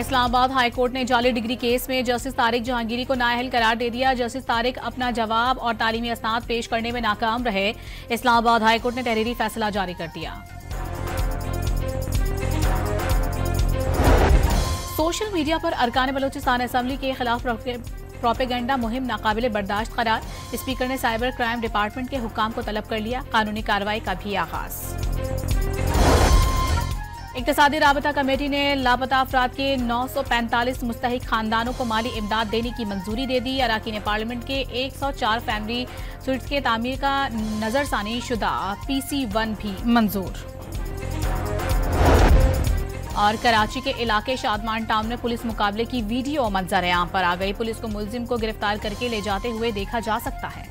Islamabad high court ने जाली degree case में जस्टिस तारिक जहांगीरी को नाअहल करार दे दिया। जस्टिस तारिक अपना जवाब और तालीमी असनाद पेश करने में नाकाम रहे। इस्लामाबाद हाई कोर्ट ने तहरीरी फैसला जारी कर दिया। सोशल मीडिया पर अरकान बलोचिस्तान असेंबली के खिलाफ प्रोपेगेंडा मुहिम नाकाबिले बर्दाश्त करार। स्पीकर ने साइबर क्राइम डिपार्टमेंट के हुक्काम को तलब कर लिया। कानूनी कार्रवाई का भी आगाज। इक्तिसादी राबता कमेटी ने लापता अफराद के 945 मुस्तहिक खानदानों को माली इमदाद देने की मंजूरी दे दी। अरकान पार्लियामेंट के 104 फैमिली स्वीट्स के तामीर का नजरसानी शुदा PC1 भी मंजूर। और कराची के इलाके शादमान टाउन में पुलिस मुकाबले की वीडियो मंजर आम पर आ गई। पुलिस को मुलजिम को गिरफ्तार करके ले जाते हुए देखा जा सकता है।